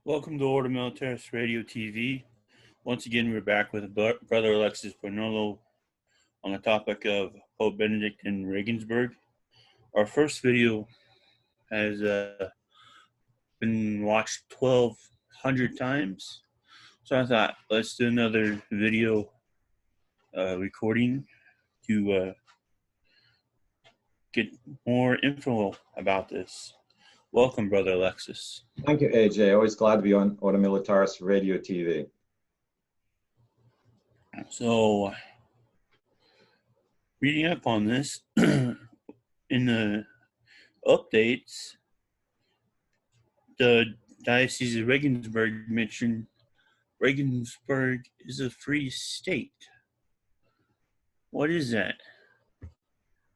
Welcome to Order Militaris Radio TV. Once again, we're back with Brother Alexis Bonolo on the topic of Pope Benedict in Regensburg. Our first video has been watched 1,200 times, so I thought let's do another video recording to get more info about this. Welcome, Brother Alexis. Thank you, AJ. Always glad to be on Order Militaris Radio TV. So, reading up on this, in the updates, the Diocese of Regensburg mentioned Regensburg is a free state. What is that?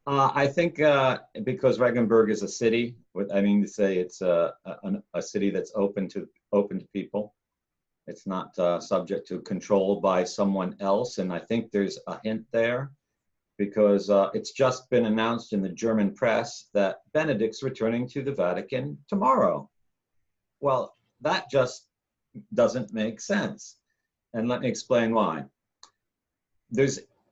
I think because Regensburg is a city, I mean to say it's a city that's open to people. It's not subject to control by someone else, and I think there's a hint there because it's just been announced in the German press that Benedict's returning to the Vatican tomorrow. Well, that just doesn't make sense, and let me explain why.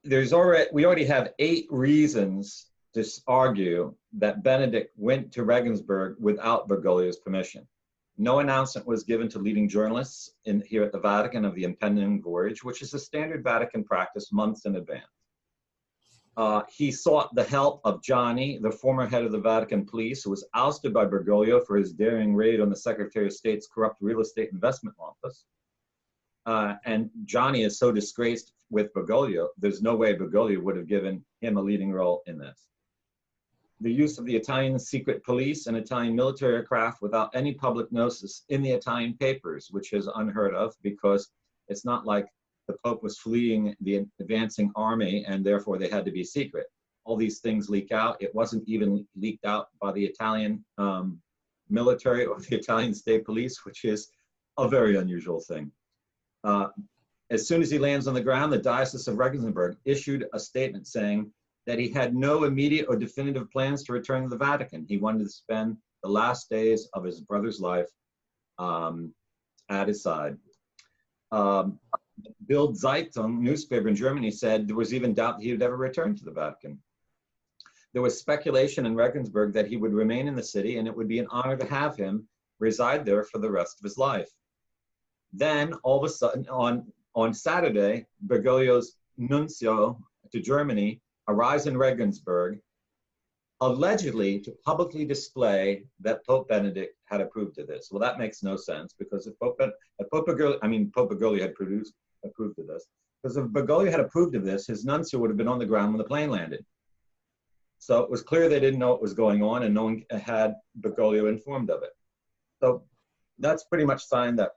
We already have 8 reasons to argue that Benedict went to Regensburg without Bergoglio's permission. No announcement was given to leading journalists here at the Vatican of the impending voyage, which is a standard Vatican practice months in advance. He sought the help of Gianni, the former head of the Vatican police, who was ousted by Bergoglio for his daring raid on the Secretary of State's corrupt real estate investment office. And Gianni is so disgraced with Bergoglio, there's no way Bergoglio would have given him a leading role in this. The use of the Italian secret police and Italian military aircraft without any public notice in the Italian papers, which is unheard of because it's not like the Pope was fleeing the advancing army and therefore they had to be secret. All these things leak out. It wasn't even leaked out by the Italian military or the Italian state police, which is a very unusual thing. As soon as he lands on the ground, the Diocese of Regensburg issued a statement saying that he had no immediate or definitive plans to return to the Vatican. He wanted to spend the last days of his brother's life at his side. Bild Zeitung newspaper in Germany said there was even doubt that he would ever return to the Vatican. There was speculation in Regensburg that he would remain in the city and it would be an honor to have him reside there for the rest of his life. Then, all of a sudden, on Saturday, Bergoglio's nuncio to Germany arrives in Regensburg, allegedly to publicly display that Pope Benedict had approved of this. Well, that makes no sense because if Pope Bergoglio had approved of this, because if Bergoglio had approved of this, his nuncio would have been on the ground when the plane landed. So it was clear they didn't know what was going on, and no one had Bergoglio informed of it. So that's pretty much sign that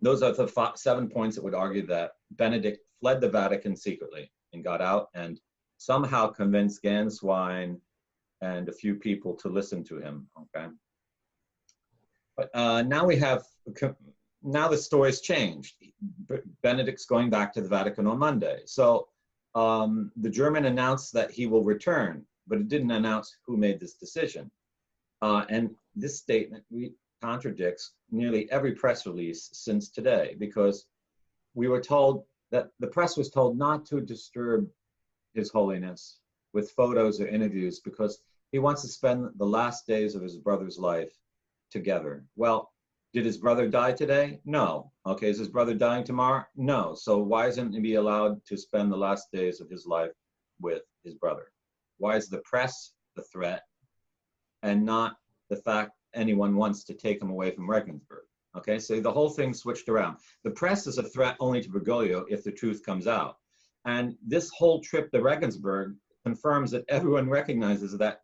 those are the 7 points that would argue that Benedict fled the Vatican secretly and got out and somehow convinced Ganswein and a few people to listen to him, okay? But now the story's changed. Benedict's going back to the Vatican on Monday. So the German announced that he will return, but it didn't announce who made this decision. And this statement contradicts nearly every press release since today, because we were told that the press was told not to disturb His Holiness with photos or interviews because he wants to spend the last days of his brother's life together. Well, did his brother die today? No. Okay, is his brother dying tomorrow? No. So why isn't he allowed to spend the last days of his life with his brother? Why is the press the threat and not the fact anyone wants to take him away from Regensburg? Okay, so the whole thing switched around. The press is a threat only to Bergoglio if the truth comes out. And this whole trip to Regensburg confirms that everyone recognizes that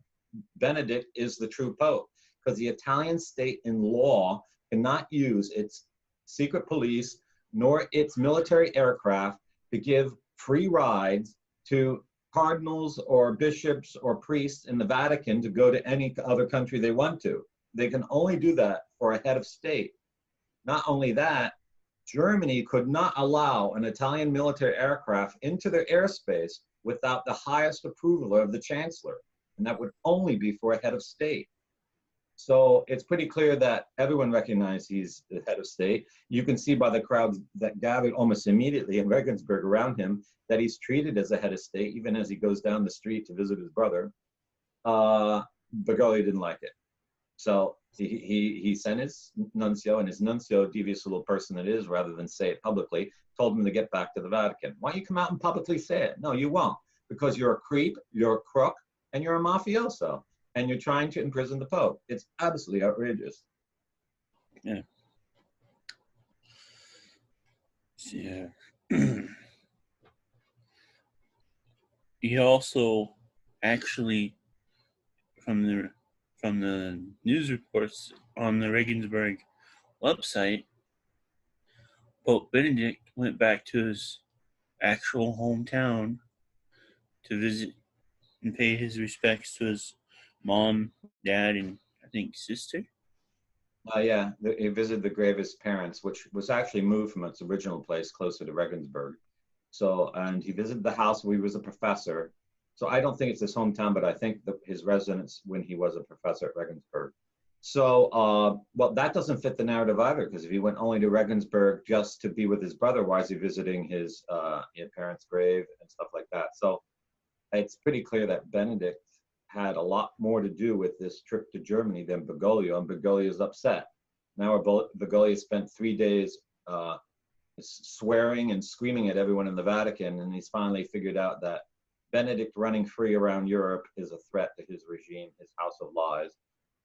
Benedict is the true Pope, because the Italian state in law cannot use its secret police nor its military aircraft to give free rides to cardinals or bishops or priests in the Vatican to go to any other country they want to. They can only do that for a head of state. Not only that, Germany could not allow an Italian military aircraft into their airspace without the highest approval of the chancellor, and that would only be for a head of state. So it's pretty clear that everyone recognized he's the head of state. You can see by the crowds that gathered almost immediately in Regensburg around him that he's treated as a head of state, even as he goes down the street to visit his brother. Bergoglio didn't like it. So he sent his nuncio, and his nuncio, devious little person that is, rather than say it publicly, told him to get back to the Vatican. Why don't you come out and publicly say it? No, you won't, because you're a creep, you're a crook, and you're a mafioso, and you're trying to imprison the Pope. It's absolutely outrageous. Yeah. Yeah. He also actually, from the news reports on the Regensburg website, Pope Benedict went back to his actual hometown to visit and pay his respects to his mom, dad, and I think sister. Yeah, he visited the grave of his parents, which was actually moved from its original place closer to Regensburg. So, and he visited the house where he was a professor. So I don't think it's his hometown, but I think his residence when he was a professor at Regensburg. So, well, that doesn't fit the narrative either, because if he went only to Regensburg just to be with his brother, why is he visiting his parents' grave and stuff like that? So it's pretty clear that Benedict had a lot more to do with this trip to Germany than Bergoglio, and Bergoglio is upset. Now Bergoglio spent 3 days swearing and screaming at everyone in the Vatican, and he's finally figured out that Benedict running free around Europe is a threat to his regime, his house of lies,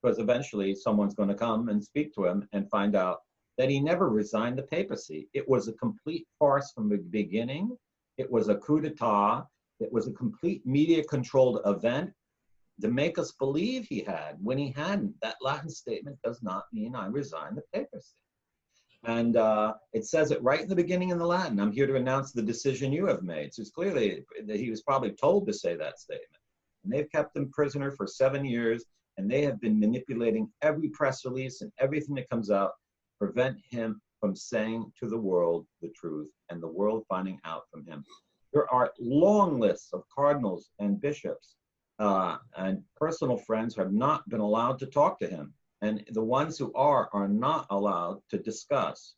because eventually someone's going to come and speak to him and find out that he never resigned the papacy. It was a complete farce from the beginning. It was a coup d'etat. It was a complete media-controlled event to make us believe he had, when he hadn't. That Latin statement does not mean I resign the papacy. And it says it right in the beginning in the Latin. I'm here to announce the decision you have made. So it's clearly that he was probably told to say that statement. And they've kept him prisoner for 7 years, and they have been manipulating every press release and everything that comes out to prevent him from saying to the world the truth, and the world finding out from him. There are long lists of cardinals and bishops and personal friends who have not been allowed to talk to him. And the ones who are not allowed to discuss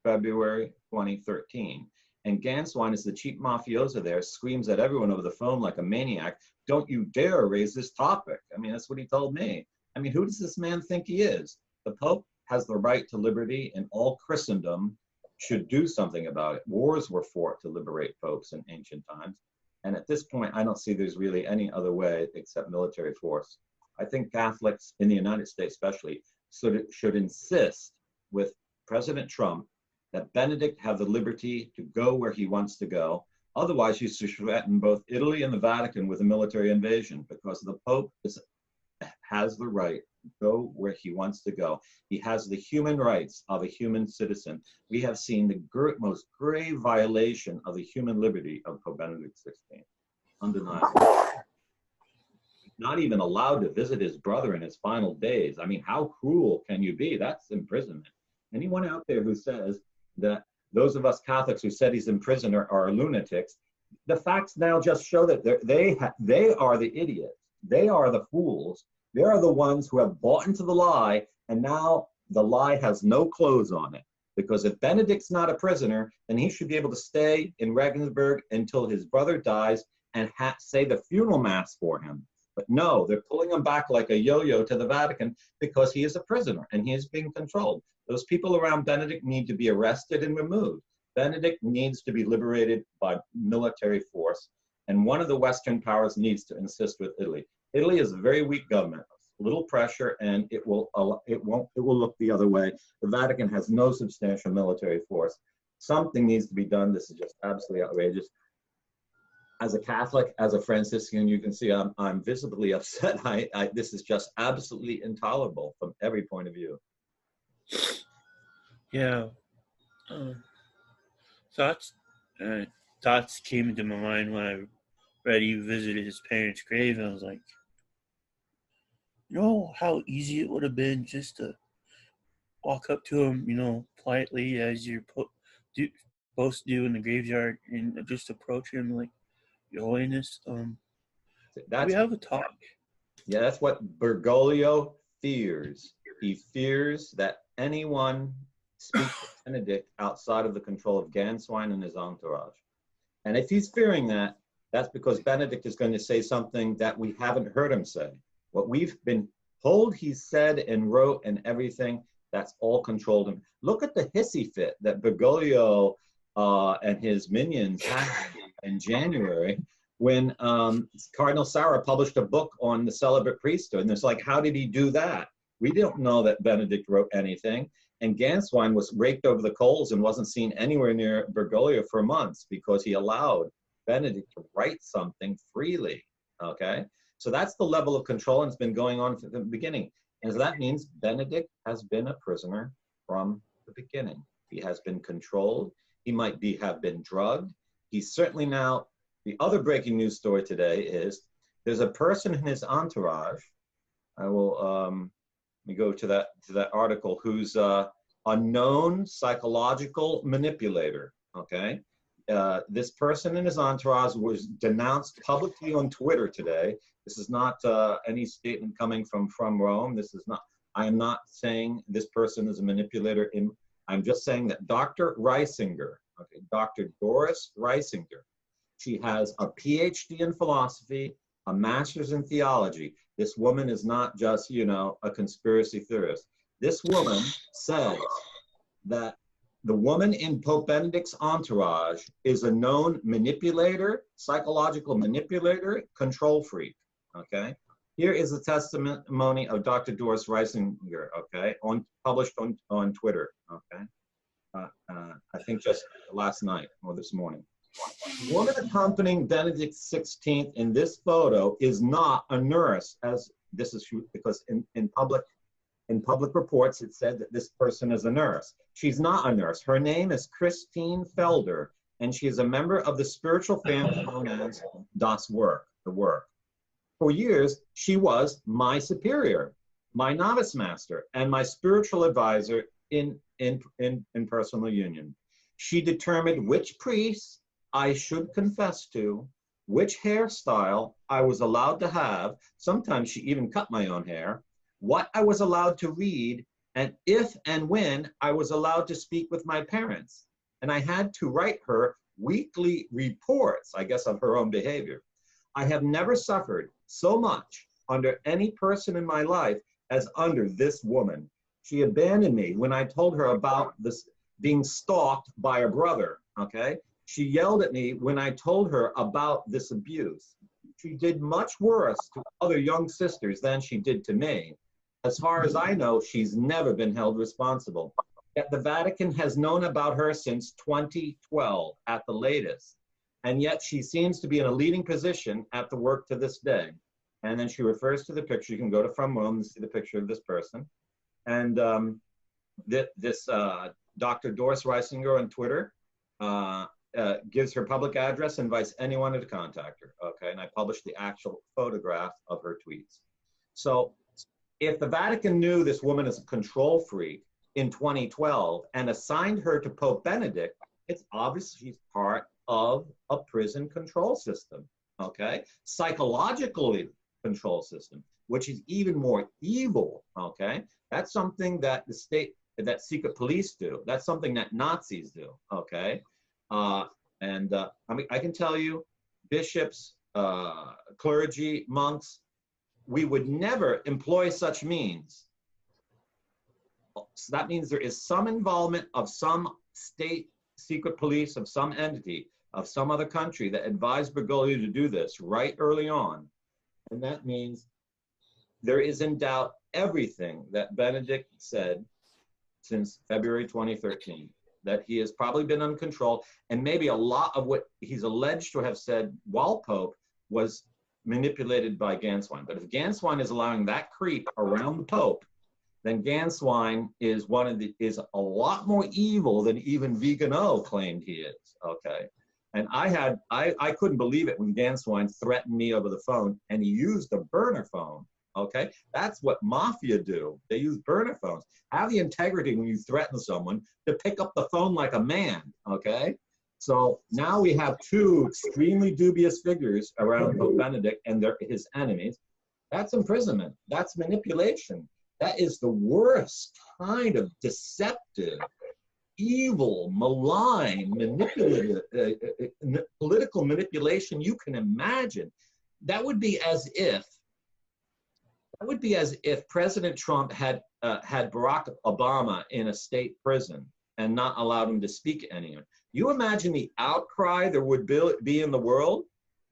February 2013. And Ganswein is the chief mafioso there, screams at everyone over the phone like a maniac, don't you dare raise this topic. I mean, that's what he told me. I mean, who does this man think he is? The Pope has the right to liberty, and all Christendom should do something about it. Wars were fought to liberate popes in ancient times. And at this point, I don't see there's really any other way except military force. I think Catholics in the United States especially should insist with President Trump that Benedict have the liberty to go where he wants to go. Otherwise, he should threaten both Italy and the Vatican with a military invasion, because the Pope has the right to go where he wants to go. He has the human rights of a human citizen. We have seen the most grave violation of the human liberty of Pope Benedict XVI. Undeniable. Not even allowed to visit his brother in his final days. I mean, how cruel can you be? That's imprisonment. Anyone out there who says that those of us Catholics who said he's in prison are lunatics, the facts now just show that they are the idiots. They are the fools. They are the ones who have bought into the lie, and now the lie has no clothes on it. Because if Benedict's not a prisoner, then he should be able to stay in Regensburg until his brother dies and say the funeral mass for him. But no, they're pulling him back like a yo-yo to the Vatican because he is a prisoner and he is being controlled. Those people around Benedict need to be arrested and removed. Benedict needs to be liberated by military force. And one of the Western powers needs to insist with Italy. Italy is a very weak government, little pressure, and it will look the other way. The Vatican has no substantial military force. Something needs to be done. This is just absolutely outrageous. As a Catholic, as a Franciscan, you can see I'm visibly upset. This is just absolutely intolerable from every point of view. Yeah. Thoughts came into my mind when I read he visited his parents' grave, and I was like, you know how easy it would have been just to walk up to him, politely as you're supposed to do in the graveyard, and just approach him like, Your Holiness, we have a talk. Yeah, that's what Bergoglio fears. He fears that anyone speaks to Benedict outside of the control of Ganswein and his entourage. And if he's fearing that, that's because Benedict is going to say something that we haven't heard him say. What we've been told he said and wrote and everything, that's all controlled him. Look at the hissy fit that Bergoglio and his minions had in January when Cardinal Sarah published a book on the celibate priesthood. And it's like, how did he do that? We don't know that Benedict wrote anything. And Ganswein was raked over the coals and wasn't seen anywhere near Bergoglio for months because he allowed Benedict to write something freely, okay? So that's the level of control, and it's been going on from the beginning. And so that means Benedict has been a prisoner from the beginning. He has been controlled. He might have been drugged. He's certainly now, the other breaking news story today is there's a person in his entourage. I will, let me go to that article, who's a known psychological manipulator, okay? This person in his entourage was denounced publicly on Twitter today. This is not any statement coming from Rome. This is not, I am not saying this person is a manipulator. I'm just saying that Dr. Reisinger, okay, Dr. Doris Reisinger, she has a PhD in philosophy, a master's in theology. This woman is not just, you know, a conspiracy theorist. This woman says that the woman in Pope Benedict's entourage is a known manipulator, psychological manipulator, control freak, okay? Here is a testimony of Dr. Doris Reisinger, okay, published on Twitter, okay? I think just last night or this morning. The woman accompanying Benedict XVI in this photo is not a nurse, as this is because in public reports it said that this person is a nurse. She's not a nurse. Her name is Christine Felder, and she is a member of the spiritual family known as Das Werk, the Work. For years, she was my superior, my novice master, and my spiritual advisor in personal union. She determined which priests I should confess to, which hairstyle I was allowed to have. Sometimes she even cut my own hair, what I was allowed to read, and if and when I was allowed to speak with my parents. And I had to write her weekly reports, I guess, of her own behavior. I have never suffered so much under any person in my life as under this woman. She abandoned me when I told her about this being stalked by a brother, okay? She yelled at me when I told her about this abuse. She did much worse to other young sisters than she did to me. As far as I know, she's never been held responsible. Yet the Vatican has known about her since 2012 at the latest. And yet she seems to be in a leading position at the work to this day. And then she refers to the picture. You can go to From Rome and see the picture of this person. And this Dr. Doris Reisinger on Twitter gives her public address, invites anyone to contact her, okay? And I published the actual photograph of her tweets. So if the Vatican knew this woman is a control freak in 2012 and assigned her to Pope Benedict, it's obvious she's part of a prison control system, okay? Psychologically control system, which is even more evil, okay? That's something that the state, that secret police do. That's something that Nazis do, okay? I mean, I can tell you, bishops, clergy, monks, we would never employ such means. So that means there is some involvement of some state secret police, of some entity, of some other country that advised Bergoglio to do this right early on. And that means there is in doubt everything that Benedict said since February 2013, that he has probably been uncontrolled, and maybe a lot of what he's alleged to have said while Pope was manipulated by Ganswein. But if Ganswein is allowing that creep around the Pope, then Ganswein is a lot more evil than even Vigano claimed he is, okay? And I couldn't believe it when Ganswein threatened me over the phone, and he used a burner phone, okay? That's what mafia do. They use burner phones. Have the integrity when you threaten someone to pick up the phone like a man, okay? So now we have two extremely dubious figures around Pope Benedict and his enemies. That's imprisonment. That's manipulation. That is the worst kind of deceptive, evil, malign, manipulative, political manipulation you can imagine. That would be as if President Trump had Barack Obama in a state prison and not allowed him to speak to anyone. You imagine the outcry there would be in the world?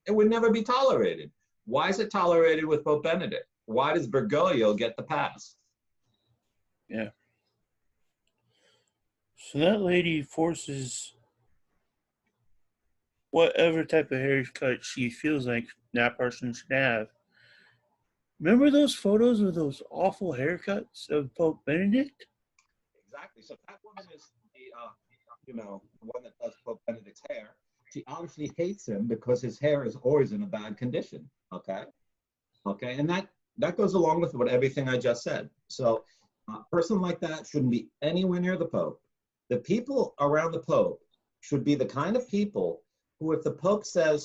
It would never be tolerated. Why is it tolerated with Pope Benedict? Why does Bergoglio get the pass? Yeah. So that lady forces whatever type of haircut she feels like that person should have. Remember those photos of those awful haircuts of Pope Benedict? Exactly. So that woman is the one that does Pope Benedict's hair. She obviously hates him because his hair is always in a bad condition. Okay. And that goes along with everything I just said. So a person like that shouldn't be anywhere near the Pope. The people around the Pope should be the kind of people who, if the Pope says,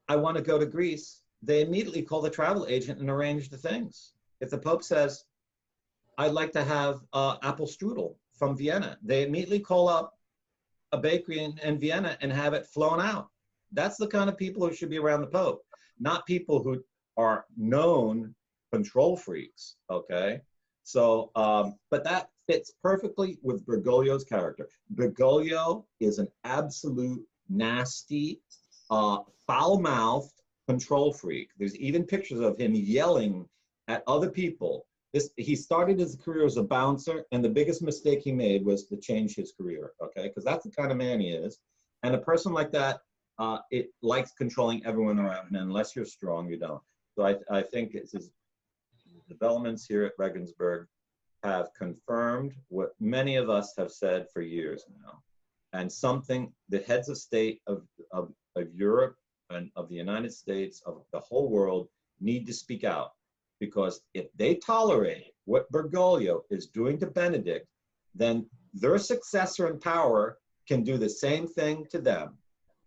I want to go to Greece, they immediately call the travel agent and arrange the things. If the Pope says, I'd like to have apple strudel from Vienna, they immediately call up a bakery in Vienna and have it flown out. That's the kind of people who should be around the Pope, not people who are known control freaks, okay? So, but that fits perfectly with Bergoglio's character. Bergoglio is an absolute nasty, foul-mouthed control freak. There's even pictures of him yelling at other people. He started his career as a bouncer, and the biggest mistake he made was to change his career, okay? Because that's the kind of man he is. And a person like that, it likes controlling everyone around him. Unless you're strong, you don't. So I think the developments here at Regensburg have confirmed what many of us have said for years now. And something the heads of state of Europe and of the United States, of the whole world, need to speak out. Because if they tolerate what Bergoglio is doing to Benedict, then their successor in power can do the same thing to them,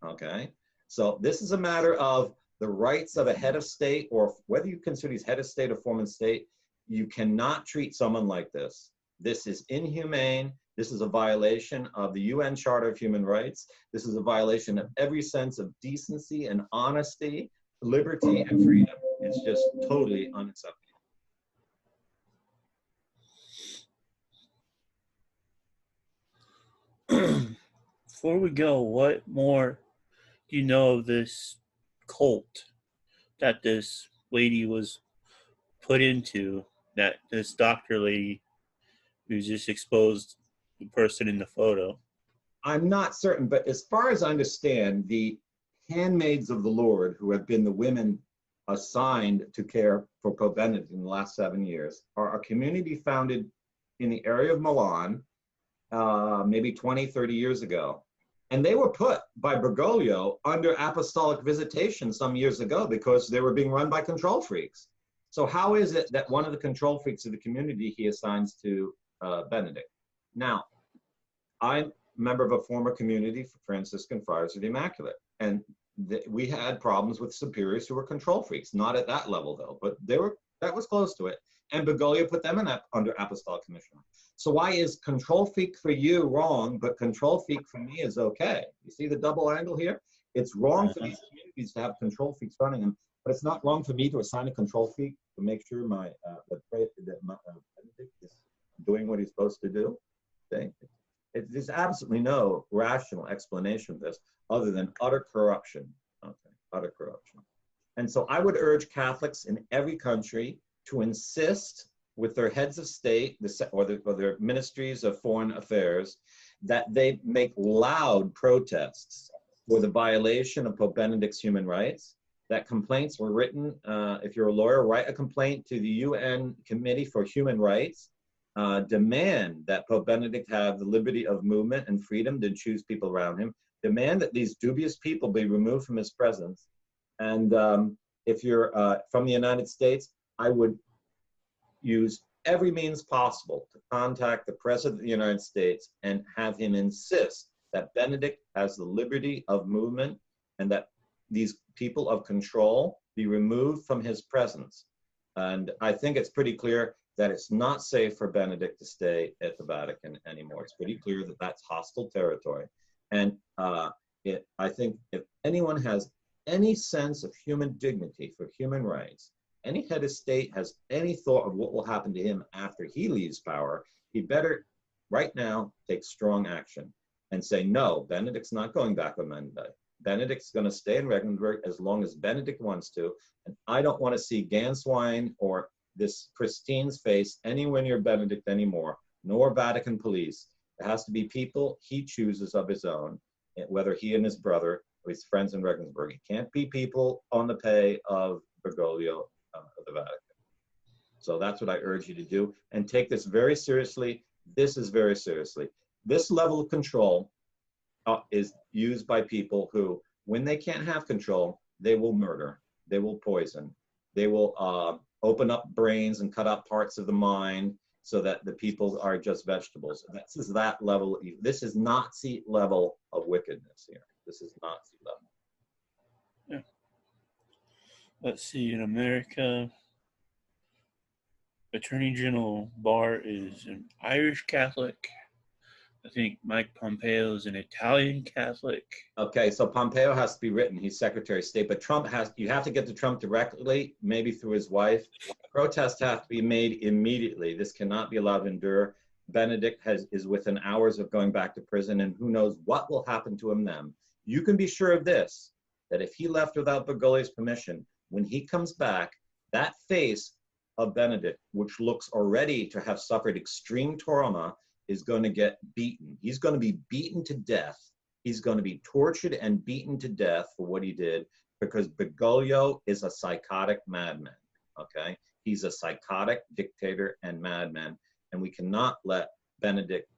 okay? So this is a matter of the rights of a head of state, or whether you consider he's head of state or foreign state. You cannot treat someone like this. This is inhumane. This is a violation of the UN Charter of Human Rights. This is a violation of every sense of decency and honesty, liberty and freedom. It's just totally unacceptable. Before we go, what more do you know of this cult that this lady was put into, that this doctor lady who just exposed the person in the photo? I'm not certain, but as far as I understand, the handmaids of the Lord, who have been the women assigned to care for Pope Benedict in the last 7 years, are a community founded in the area of Milan, maybe 20, 30 years ago. And they were put by Bergoglio under apostolic visitation some years ago because they were being run by control freaks. So how is it that one of the control freaks of the community he assigns to Benedict? Now, I'm a member of a former community for Franciscan Friars of the Immaculate, and we had problems with superiors who were control freaks. Not at that level though, but that was close to it. And Bergoglio put them under apostolic commission. So why is control freak for you wrong, but control freak for me is okay? You see the double angle here? It's wrong for these communities to have control freaks running them, but it's not wrong for me to assign a control freak to make sure Benedict is doing what he's supposed to do. There's absolutely no rational explanation of this other than utter corruption. Okay, utter corruption. And so I would urge Catholics in every country to insist with their heads of state or their ministries of foreign affairs that they make loud protests for the violation of Pope Benedict's human rights, that complaints were written. If you're a lawyer, write a complaint to the UN Committee for Human Rights, demand that Pope Benedict have the liberty of movement and freedom to choose people around him, demand that these dubious people be removed from his presence. And if you're from the United States, I would use every means possible to contact the President of the United States and have him insist that Benedict has the liberty of movement and that these people of control be removed from his presence. And I think it's pretty clear that it's not safe for Benedict to stay at the Vatican anymore. It's pretty clear that that's hostile territory. And I think if anyone has any sense of human dignity for human rights, any head of state has any thought of what will happen to him after he leaves power, he better right now take strong action and say, no, Benedict's not going back on Monday. Benedict's going to stay in Regensburg as long as Benedict wants to. And I don't want to see Ganswein or this Christine's face anywhere near Benedict anymore, nor Vatican police. It has to be people he chooses of his own, whether he and his brother or his friends in Regensburg. It can't be people on the pay of Bergoglio of the Vatican. So that's what I urge you to do, and take this very seriously. This is very seriously. This level of control is used by people who, when they can't have control, they will murder, they will poison, they will open up brains and cut out parts of the mind so that the people are just vegetables. This is that level. This is Nazi level of wickedness here. This is Nazi level. Yeah. Let's see, in America, Attorney General Barr is an Irish Catholic. I think Mike Pompeo is an Italian Catholic. Okay, so Pompeo has to be written. He's Secretary of State, but you have to get to Trump directly, maybe through his wife. Protests have to be made immediately. This cannot be allowed to endure. Benedict is within hours of going back to prison, and who knows what will happen to him then. You can be sure of this, that if he left without Bergoglio's permission, when he comes back, that face of Benedict, which looks already to have suffered extreme trauma, is going to get beaten. He's going to be beaten to death. He's going to be tortured and beaten to death for what he did, because Bergoglio is a psychotic madman, okay? He's a psychotic dictator and madman, and we cannot let Benedict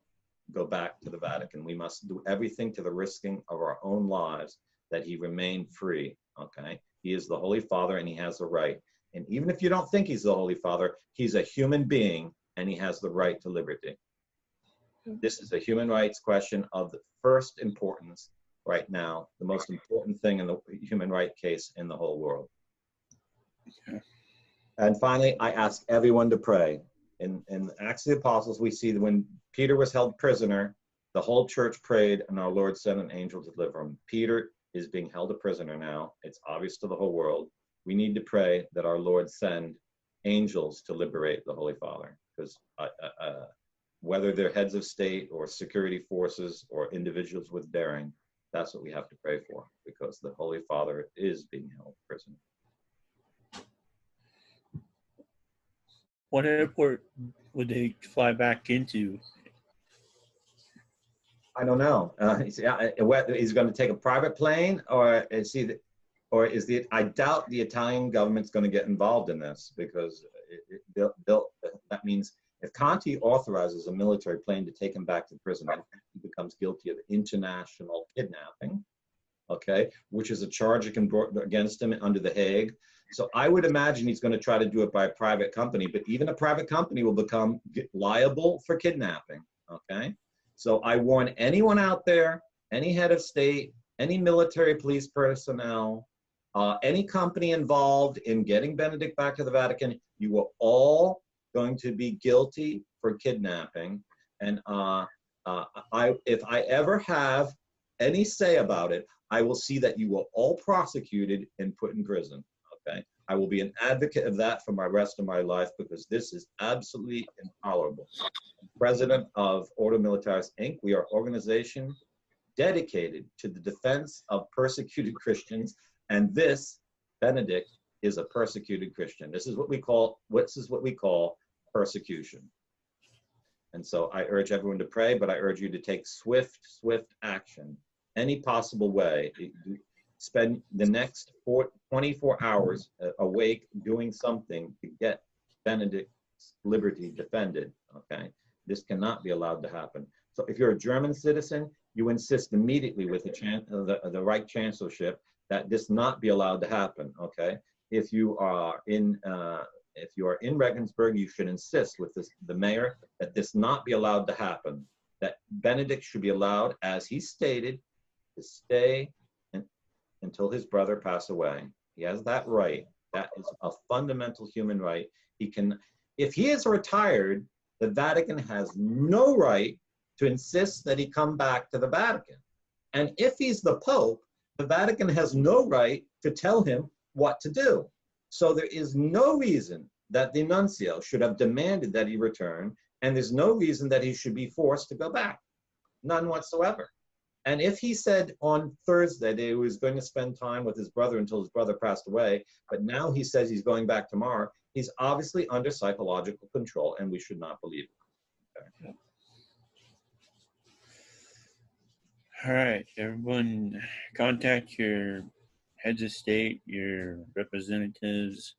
go back to the Vatican. We must do everything to the risking of our own lives that he remain free, okay? He is the Holy Father, and he has the right. And even if you don't think he's the Holy Father, he's a human being, and he has the right to liberty. This is a human rights question of the first importance right now, the most important thing in the human rights case in the whole world. Okay. And finally, I ask everyone to pray. In Acts of the Apostles, we see that when Peter was held prisoner, the whole church prayed, and our Lord sent an angel to deliver him. Peter is being held a prisoner now. It's obvious to the whole world. We need to pray that our Lord send angels to liberate the Holy Father, because whether they're heads of state or security forces or individuals with daring, that's what we have to pray for, because the Holy Father is being held prisoner. What airport would they fly back into? I don't know. He's going to take a private plane, or is he? I doubt the Italian government's going to get involved in this, because that means if Conti authorizes a military plane to take him back to prison, he becomes guilty of international kidnapping, okay, which is a charge that can be brought against him under the Hague. So I would imagine he's going to try to do it by a private company, but even a private company will become liable for kidnapping, okay? So I warn anyone out there, any head of state, any military police personnel, any company involved in getting Benedict back to the Vatican, you are all going to be guilty for kidnapping. And if I ever have any say about it, I will see that you were all prosecuted and put in prison, okay? I will be an advocate of that for my rest of my life, because this is absolutely intolerable. President of Ordo Militaris, Inc., we are an organization dedicated to the defense of persecuted Christians, and this, Benedict, is a persecuted Christian. This is what we call persecution. And so I urge everyone to pray, but I urge you to take swift action, any possible way. Spend the next 24 hours awake doing something to get Benedict's liberty defended, okay? This cannot be allowed to happen. So if you're a German citizen, you insist immediately with the right chancellorship that this not be allowed to happen, okay? If you are in Regensburg, you should insist with the mayor that this not be allowed to happen, that Benedict should be allowed, as he stated, to stay until his brother pass away. He has that right. That is a fundamental human right. He can, if he is retired, the Vatican has no right to insist that he come back to the Vatican. And if he's the Pope, the Vatican has no right to tell him what to do. So there is no reason that the nuncio should have demanded that he return, and there's no reason that he should be forced to go back. None whatsoever. And if he said on Thursday that he was going to spend time with his brother until his brother passed away, but now he says he's going back tomorrow, he's obviously under psychological control, and we should not believe it. Okay. All right, everyone, contact your heads of state, your representatives,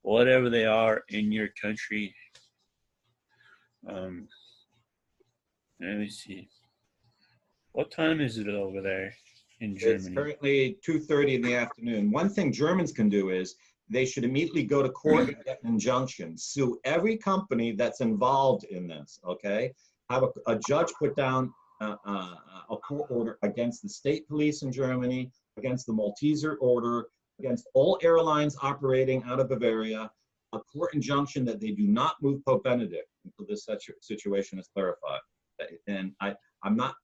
whatever they are in your country. Let me see. What time is it over there in Germany? It's currently 2:30 in the afternoon. One thing Germans can do is they should immediately go to court and get an injunction. Sue every company that's involved in this, okay? Have a judge put down a court order against the state police in Germany, against the Malteser order, against all airlines operating out of Bavaria, a court injunction that they do not move Pope Benedict until this situation is clarified. And I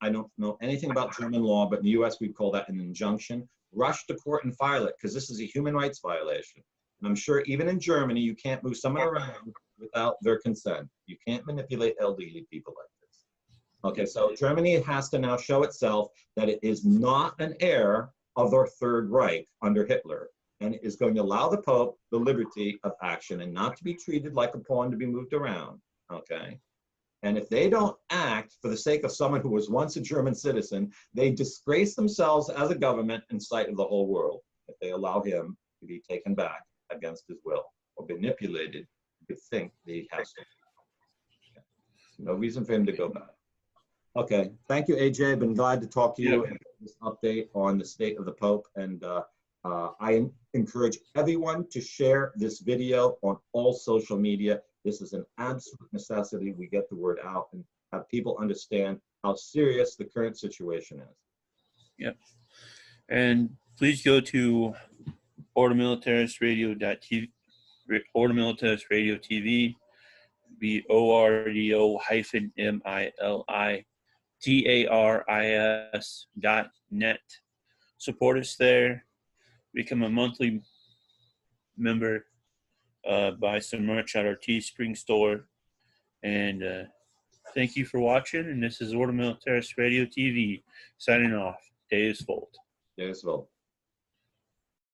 don't know anything about German law, but in the US we call that an injunction. Rush to court and file it, because this is a human rights violation. And I'm sure even in Germany, you can't move someone around without their consent. You can't manipulate elderly people like this. Okay, so Germany has to now show itself that it is not an heir of their Third Reich under Hitler, and is going to allow the Pope the liberty of action and not to be treated like a pawn to be moved around, okay? And if they don't act for the sake of someone who was once a German citizen, they disgrace themselves as a government in sight of the whole world if they allow him to be taken back against his will or manipulated to think that he has to. Okay. No reason for him to go back. Okay, thank you, AJ. Been glad to talk to you and this update on the state of the Pope. And I encourage everyone to share this video on all social media. This is an absolute necessity. We get the word out and have people understand how serious the current situation is. Yep. And please go to Ordo Militaris Radio.tv, Ordo Militaris Radio TV, BORDO-MILITARIS.net. Support us there. Become a monthly member. Buy some merch at our Teespring store. And thank you for watching. And this is Ordo Militaris Radio TV signing off. Deus Volt. Deus Volt.